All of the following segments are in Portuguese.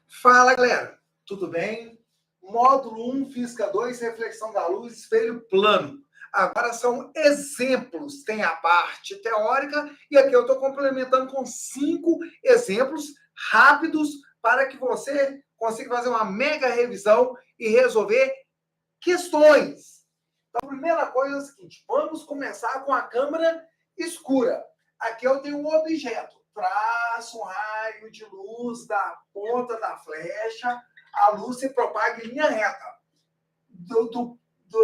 Fala, galera. Tudo bem? Módulo 1, Física 2, Reflexão da Luz, Espelho Plano. Agora são exemplos. Tem a parte teórica e aqui eu estou complementando com 5 exemplos rápidos para que você consiga fazer uma mega revisão e resolver questões. Então, a primeira coisa é o seguinte, vamos começar com a câmera escura. Aqui eu tenho um objeto. Traço um raio de luz da ponta da flecha, a luz se propaga em linha reta.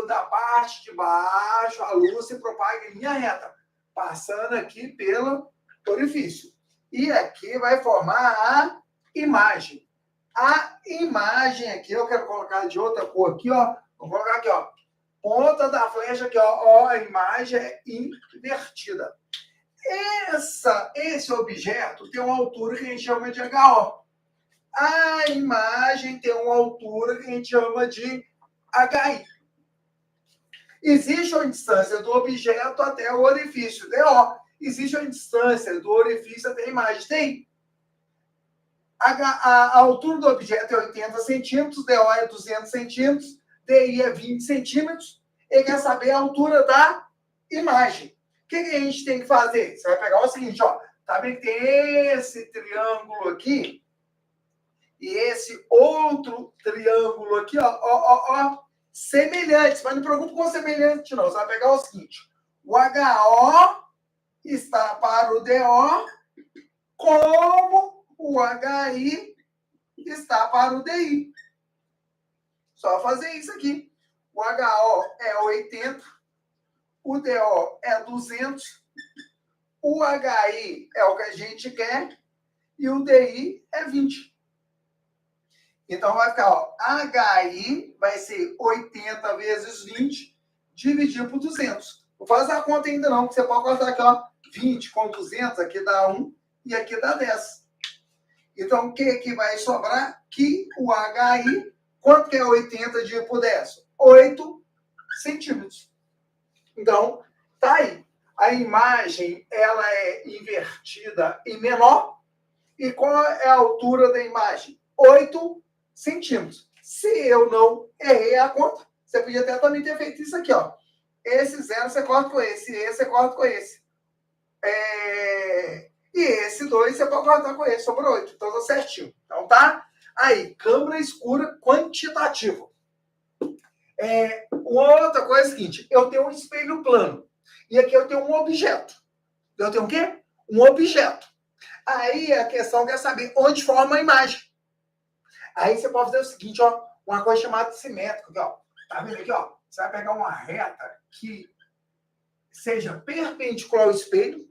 Da parte de baixo, a luz se propaga em linha reta, passando aqui pelo orifício. E aqui vai formar a imagem. A imagem aqui, eu quero colocar de outra cor aqui, ó. Vou colocar aqui, ó. Ponta da flecha aqui, ó. A imagem é invertida. Esse objeto tem uma altura que a gente chama de HO. A imagem tem uma altura que a gente chama de HI. Existe uma distância do objeto até o orifício, DO. Existe uma distância do orifício até a imagem, TI. A altura do objeto é 80 centímetros, DO é 200 centímetros, DI é 20 centímetros. Ele quer saber a altura da imagem. O que a gente tem que fazer? Você vai pegar o seguinte, ó. Tá vendo que tem esse triângulo aqui e esse outro triângulo aqui, ó, semelhantes. Mas não preocupe com semelhante, não. Você vai pegar o seguinte. O HO está para o DO como o HI está para o DI. Só fazer isso aqui. O HO é 80, o DO é 200, o HI é o que a gente quer e o DI é 20. Então vai ficar, ó, HI vai ser 80 vezes 20 dividido por 200. Não faz a conta ainda não, porque você pode cortar aqui, ó, 20 com 200, aqui dá 1 e aqui dá 10. Então o que vai sobrar? Que o HI, quanto que é 80 dividido por 10? 8 centímetros. Então, tá aí. A imagem, ela é invertida em menor. E qual é a altura da imagem? 8 centímetros. Se eu não errei a conta, você podia até também ter feito isso aqui, ó. Esse 0 você corta com esse você corta com esse. E esse 2 você pode cortar com esse, sobrou 8. Então, tá certinho. Então, tá? Aí, câmera escura quantitativo. Outra coisa é a seguinte, eu tenho um espelho plano. E aqui eu tenho um objeto. Eu tenho o quê? Um objeto. Aí a questão quer saber onde forma a imagem. Aí você pode fazer o seguinte, ó, uma coisa chamada simétrica, aqui, ó. Tá vendo aqui, ó? Você vai pegar uma reta que seja perpendicular ao espelho,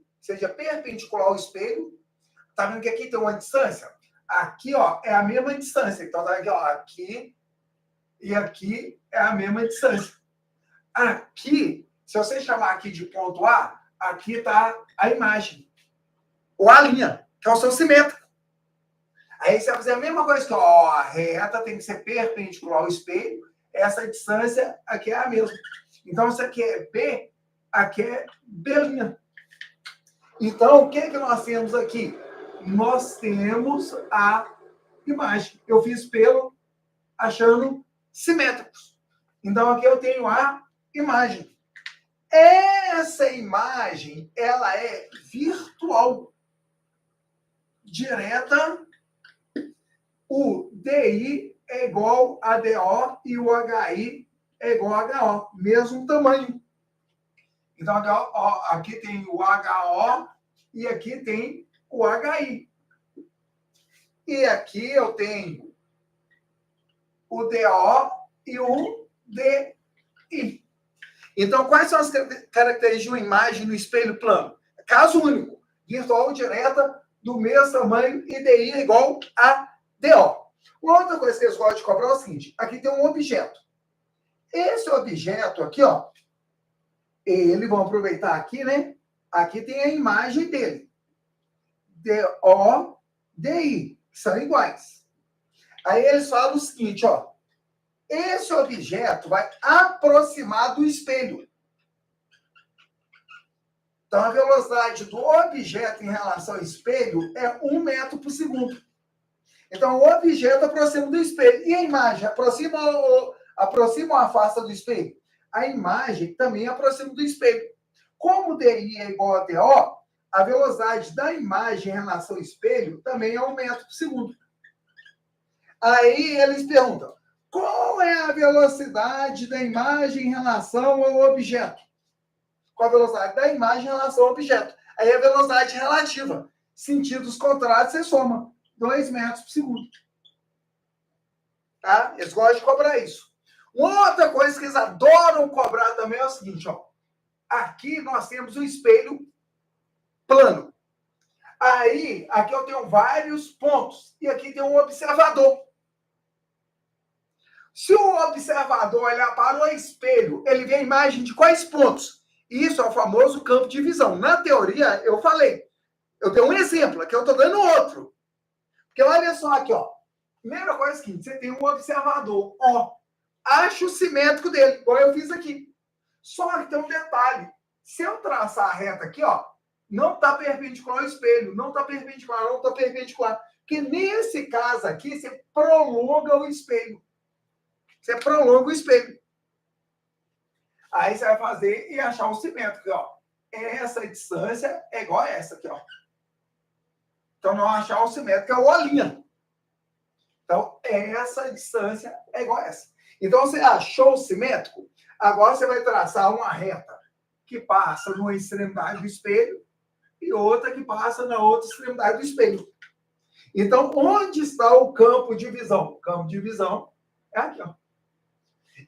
Tá vendo que aqui tem uma distância? Aqui, ó, é a mesma distância. Então tá aqui, ó, aqui e aqui é a mesma distância. Aqui, se você chamar aqui de ponto A, aqui está a imagem. Ou a linha, que é o seu simétrico. Aí você vai fazer a mesma coisa que, ó, a reta tem que ser perpendicular ao espelho. Essa distância aqui é a mesma. Então, isso aqui é B, aqui é B'. Então, o que nós temos aqui? Nós temos a imagem. Eu fiz pelo achando simétricos. Então, aqui eu tenho a imagem. Essa imagem, ela é virtual. Direta. O DI é igual a DO e o HI é igual a HO. Mesmo tamanho. Então, aqui tem o HO e aqui tem o HI. E aqui eu tenho o DO e o DI. Então, quais são as características de uma imagem no espelho plano? Caso único, virtual direta, do mesmo tamanho, e DI é igual a DO. Uma outra coisa que eles gostam de cobrar é o seguinte, aqui tem um objeto. Esse objeto aqui, ó, eles vão aproveitar aqui, né? Aqui tem a imagem dele. DO, DI, são iguais. Aí eles falam o seguinte, ó, esse objeto vai aproximar do espelho. Então, a velocidade do objeto em relação ao espelho é 1 metro por segundo. Então, o objeto aproxima do espelho. E a imagem aproxima ou afasta do espelho? A imagem também aproxima do espelho. Como DI é igual a DO, a velocidade da imagem em relação ao espelho também é 1 metro por segundo. Aí eles perguntam, qual é a velocidade da imagem em relação ao objeto? Qual a velocidade da imagem em relação ao objeto? Aí é a velocidade relativa. Sentidos contrários, você soma 2 metros por segundo. Tá? Eles gostam de cobrar isso. Uma outra coisa que eles adoram cobrar também é o seguinte, ó. Aqui nós temos um espelho plano. Aí, aqui eu tenho vários pontos. E aqui tem um observador. Se o observador olhar para o espelho, ele vê a imagem de quais pontos? Isso é o famoso campo de visão. Na teoria, eu falei. Eu dei um exemplo, aqui eu estou dando outro. Porque olha só aqui, ó. Primeira coisa é a seguinte, você tem um observador, ó. Acho o simétrico dele, igual eu fiz aqui. Só que tem um detalhe. Se eu traçar a reta aqui, ó, não está perpendicular ao espelho, não está perpendicular, não está perpendicular. Porque nesse caso aqui, você prolonga o espelho. Você prolonga o espelho. Aí você vai fazer e achar o simétrico, ó. Essa distância é igual a essa aqui, ó. Então, não achar o simétrico é o linha. Então, essa distância é igual a essa. Então, você achou o simétrico, agora você vai traçar uma reta que passa numa extremidade do espelho e outra que passa na outra extremidade do espelho. Então, onde está o campo de visão? O campo de visão é aqui, ó.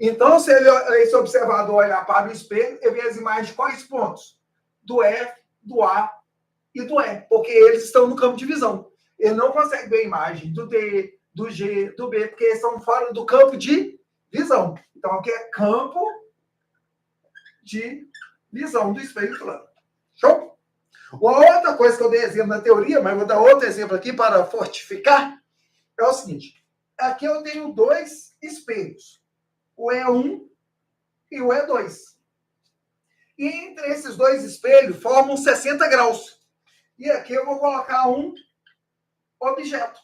Então, se esse observador olhar para o espelho, ele vê as imagens de quais pontos? Do F, do A e do E, porque eles estão no campo de visão. Ele não consegue ver a imagem do D, do G, do B, porque eles estão fora do campo de visão. Então, aqui é campo de visão do espelho plano. Show? Uma outra coisa que eu dei exemplo na teoria, mas vou dar outro exemplo aqui para fortificar, é o seguinte. Aqui eu tenho 2 espelhos. O E1 e o E2. E entre esses 2 espelhos formam 60 graus. E aqui eu vou colocar um objeto.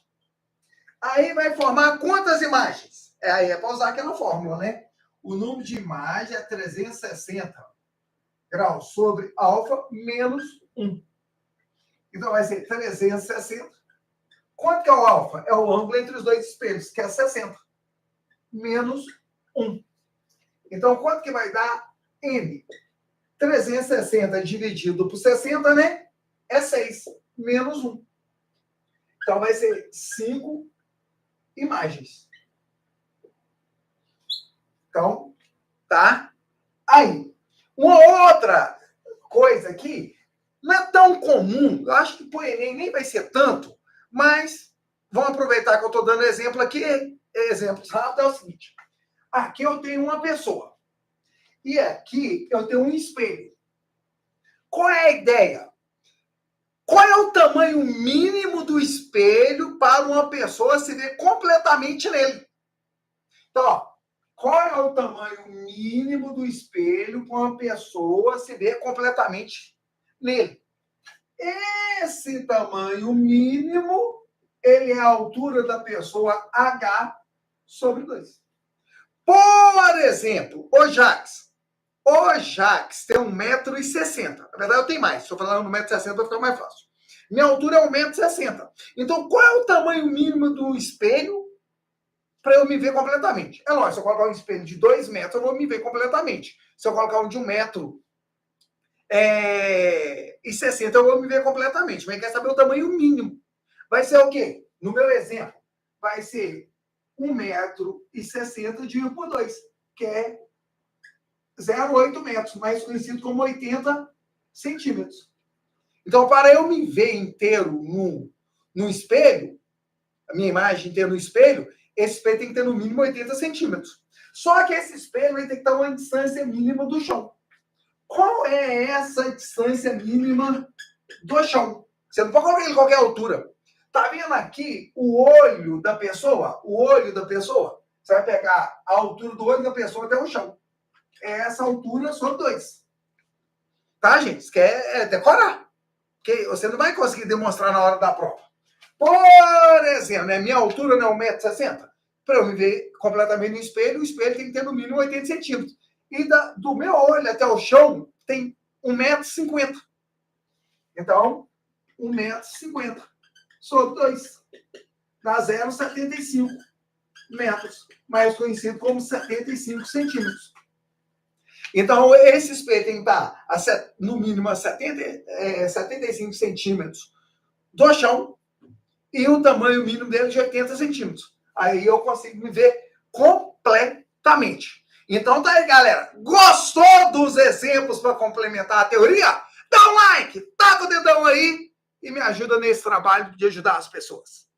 Aí vai formar quantas imagens? Aí é para usar aquela fórmula, né? O número de imagem é 360 graus sobre alfa menos 1. Então vai ser 360. Quanto que é o alfa? É o ângulo entre os 2 espelhos, que é 60. Menos 1. Então, quanto que vai dar M? 360 dividido por 60, né? É 6. Menos 1. Então, vai ser 5 imagens. Então, tá? Aí. Uma outra coisa aqui, não é tão comum, eu acho que para o Enem nem vai ser tanto, mas vamos aproveitar que eu estou dando exemplo aqui, exemplos rápidos, é o seguinte. Aqui eu tenho uma pessoa. E aqui eu tenho um espelho. Qual é a ideia? Qual é o tamanho mínimo do espelho para uma pessoa se ver completamente nele? Então, ó, qual é o tamanho mínimo do espelho para uma pessoa se ver completamente nele? Esse tamanho mínimo, ele é a altura da pessoa H sobre 2. Por exemplo, o Jax tem 1,60 m. Na verdade, eu tenho mais. Se eu falar 1,60 m, vai ficar mais fácil. Minha altura é 1,60 m. Então, qual é o tamanho mínimo do espelho para eu me ver completamente? É lógico, se eu colocar um espelho de 2 metros, eu vou me ver completamente. Se eu colocar um de 1,60 m, eu vou me ver completamente. Mas quer saber o tamanho mínimo? Vai ser o quê? No meu exemplo, vai ser 1,60 m dividido por 2, que é 0,8 metros, mais conhecido como 80 centímetros. Então, para eu me ver inteiro no espelho, a minha imagem inteira no espelho, esse espelho tem que ter no mínimo 80 centímetros. Só que esse espelho vai ter que estar a uma distância mínima do chão. Qual é essa distância mínima do chão? Você não pode colocar ele em qualquer altura. Tá vendo aqui o olho da pessoa? O olho da pessoa. Você vai pegar a altura do olho da pessoa até o chão. Essa altura sobre 2. Tá, gente? Isso quer decorar. Porque você não vai conseguir demonstrar na hora da prova. Por exemplo, né, minha altura não é 1,60 m. Para eu me ver completamente no espelho, o espelho tem que ter no mínimo 80 centímetros. E do meu olho até o chão tem 1,50 m. Então, 1,50 m sobre 2. Dá 0,75 metros, mais conhecido como 75 centímetros. Então, esse espelho tem que estar no mínimo a 75 centímetros do chão e o tamanho mínimo dele de 80 centímetros. Aí eu consigo me ver completamente. Então tá aí, galera. Gostou dos exemplos para complementar a teoria? Dá um like, taca o dedão aí e me ajuda nesse trabalho de ajudar as pessoas.